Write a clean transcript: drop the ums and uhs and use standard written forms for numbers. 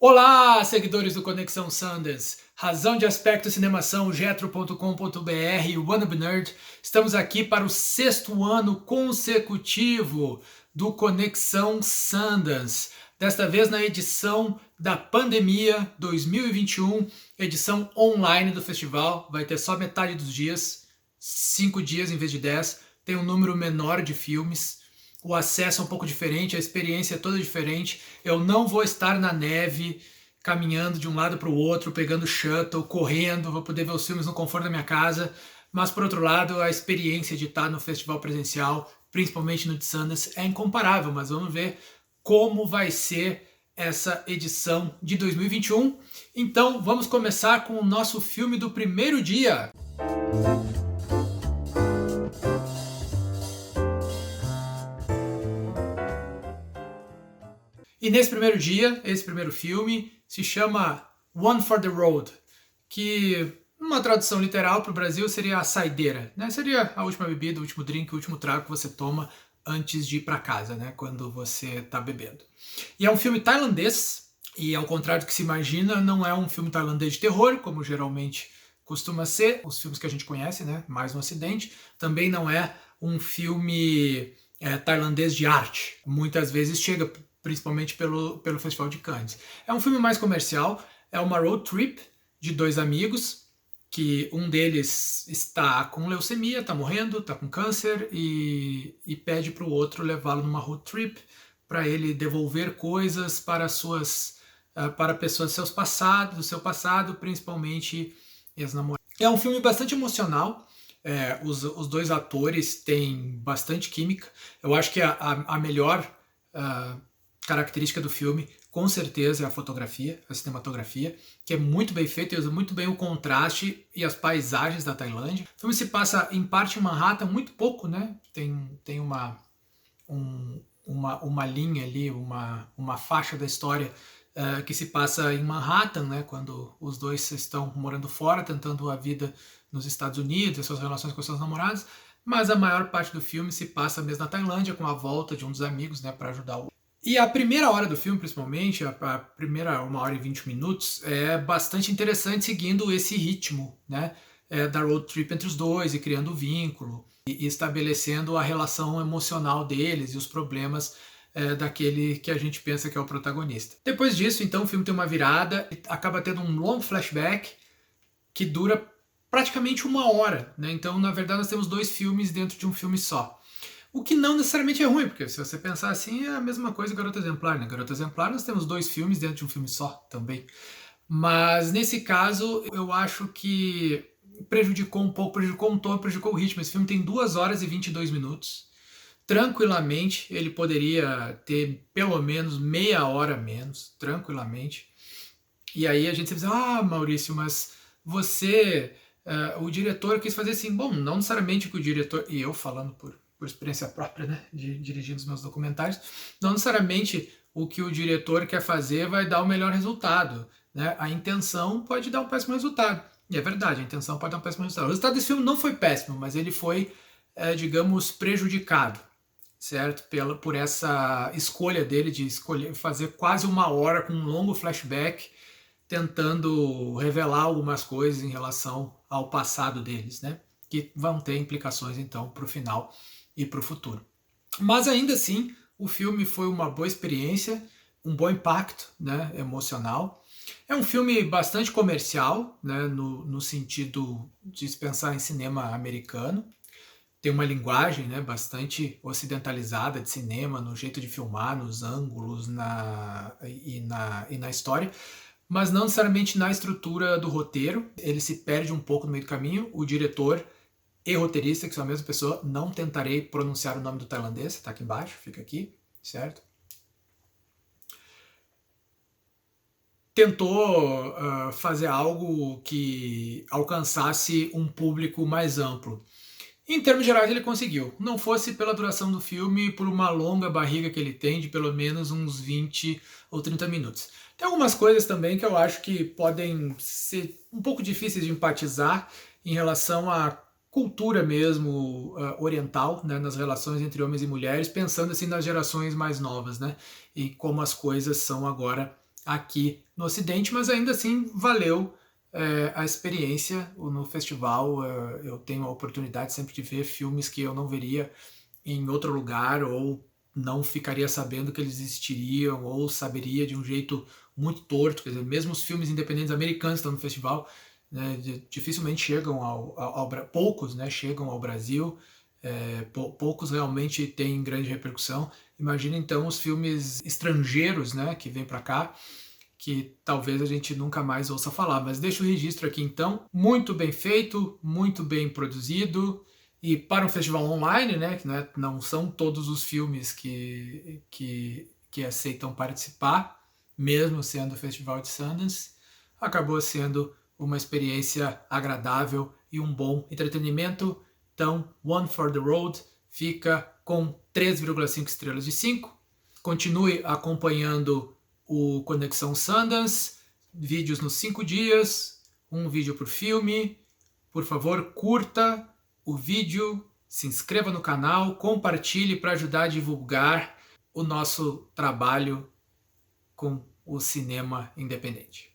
Olá, seguidores do Conexão Sundance, Razão de Aspecto Cinemação, Getro.com.br, Wannabe Nerd. Estamos aqui para o 6º ano consecutivo do Conexão Sundance. Desta vez na edição da pandemia 2021, edição online do festival. Vai ter só metade dos dias, 5 dias em vez de 10. Tem um número menor de filmes. O acesso é um pouco diferente, a experiência é toda diferente. Eu não vou estar na neve, caminhando de um lado para o outro, pegando shuttle, correndo, vou poder ver os filmes no conforto da minha casa. Mas, por outro lado, a experiência de estar no festival presencial, principalmente no de Sundance, é incomparável. Mas vamos ver como vai ser essa edição de 2021. Então, vamos começar com o nosso filme do primeiro dia. E nesse primeiro dia, esse primeiro filme se chama One for the Road, que uma tradução literal para o Brasil seria a saideira, né? Seria a última bebida, o último drink, o último trago que você toma antes de ir para casa, né? Quando você está bebendo. E é um filme tailandês, e ao contrário do que se imagina, não é um filme tailandês de terror, como geralmente costuma ser, os filmes que a gente conhece, né? Mais no Ocidente. Também não é um filme tailandês de arte. Muitas vezes chega principalmente pelo Festival de Cannes. É um filme mais comercial, é uma road trip de dois amigos, que um deles está com leucemia, está morrendo, está com câncer, e pede para o outro levá-lo numa road trip para ele devolver coisas para para pessoas do seu passado, principalmente ex-namorados. É um filme bastante emocional. Os dois atores têm bastante química. Eu acho que a melhor característica do filme, com certeza, é a fotografia, a cinematografia, que é muito bem feita e usa muito bem o contraste e as paisagens da Tailândia. O filme se passa, em parte, em Manhattan, muito pouco, né? Tem uma linha ali, uma faixa da história que se passa em Manhattan, né? Quando os dois estão morando fora, tentando a vida nos Estados Unidos, as suas relações com seus namorados, mas a maior parte do filme se passa mesmo na Tailândia, com a volta de um dos amigos, né, para ajudar o... E a primeira hora do filme, principalmente, a primeira 1h e 20 minutos, é bastante interessante, seguindo esse ritmo, né, da road trip entre os dois, e criando vínculo, e estabelecendo a relação emocional deles e os problemas daquele que a gente pensa que é o protagonista. Depois disso, então, o filme tem uma virada, acaba tendo um long flashback que dura praticamente 1 hora, né? Então, na verdade, nós temos dois filmes dentro de um filme só. O que não necessariamente é ruim, porque se você pensar assim, é a mesma coisa que Garota Exemplar, né? Garota Exemplar, nós temos dois filmes dentro de um filme só também. Mas nesse caso, eu acho que prejudicou um pouco, prejudicou um tom, prejudicou o ritmo. Esse filme tem 2h e 22 minutos. Tranquilamente, ele poderia ter pelo menos meia hora menos, tranquilamente. E aí a gente sempre diz, Maurício, mas você, o diretor quis fazer assim. Bom, não necessariamente que o diretor, e eu falando por experiência própria, né, de dirigir os meus documentários, não necessariamente o que o diretor quer fazer vai dar o melhor resultado, né? A intenção pode dar um péssimo resultado. E é verdade, a intenção pode dar um péssimo resultado. O resultado desse filme não foi péssimo, mas ele foi, digamos, prejudicado, certo? Por essa escolha dele de fazer quase 1 hora com um longo flashback, tentando revelar algumas coisas em relação ao passado deles, né? Que vão ter implicações, então, para o final e para o futuro. Mas ainda assim, o filme foi uma boa experiência, um bom impacto, né, emocional. É um filme bastante comercial, né, no sentido de se pensar em cinema americano. Tem uma linguagem, né, bastante ocidentalizada de cinema, no jeito de filmar, nos ângulos e na história, mas não necessariamente na estrutura do roteiro. Ele se perde um pouco no meio do caminho. O diretor e roteirista, que são a mesma pessoa, não tentarei pronunciar o nome do tailandês, está aqui embaixo, fica aqui, certo? Tentou fazer algo que alcançasse um público mais amplo. Em termos gerais, ele conseguiu. Não fosse pela duração do filme, por uma longa barriga que ele tem, de pelo menos uns 20 ou 30 minutos. Tem algumas coisas também que eu acho que podem ser um pouco difíceis de empatizar em relação à cultura mesmo oriental, né, nas relações entre homens e mulheres, pensando assim nas gerações mais novas, né, e como as coisas são agora aqui no Ocidente, mas ainda assim valeu a experiência no festival. Eu tenho a oportunidade sempre de ver filmes que eu não veria em outro lugar, ou não ficaria sabendo que eles existiriam, ou saberia de um jeito muito torto. Quer dizer, mesmo os filmes independentes americanos que estão no festival, né, dificilmente chegam poucos, né, chegam ao Brasil. Poucos realmente têm grande repercussão. Imagina então os filmes estrangeiros, né, que vêm para cá, que talvez a gente nunca mais ouça falar. Mas deixa o registro aqui então, muito bem feito, muito bem produzido, e para um festival online, né, que não são todos os filmes que aceitam participar, mesmo sendo o Festival de Sundance, acabou sendo uma experiência agradável e um bom entretenimento. Então, One for the Road fica com 3,5 estrelas de 5. Continue acompanhando o Conexão Sundance, vídeos nos 5 dias, um vídeo por filme. Por favor, curta o vídeo, se inscreva no canal, compartilhe para ajudar a divulgar o nosso trabalho com o cinema independente.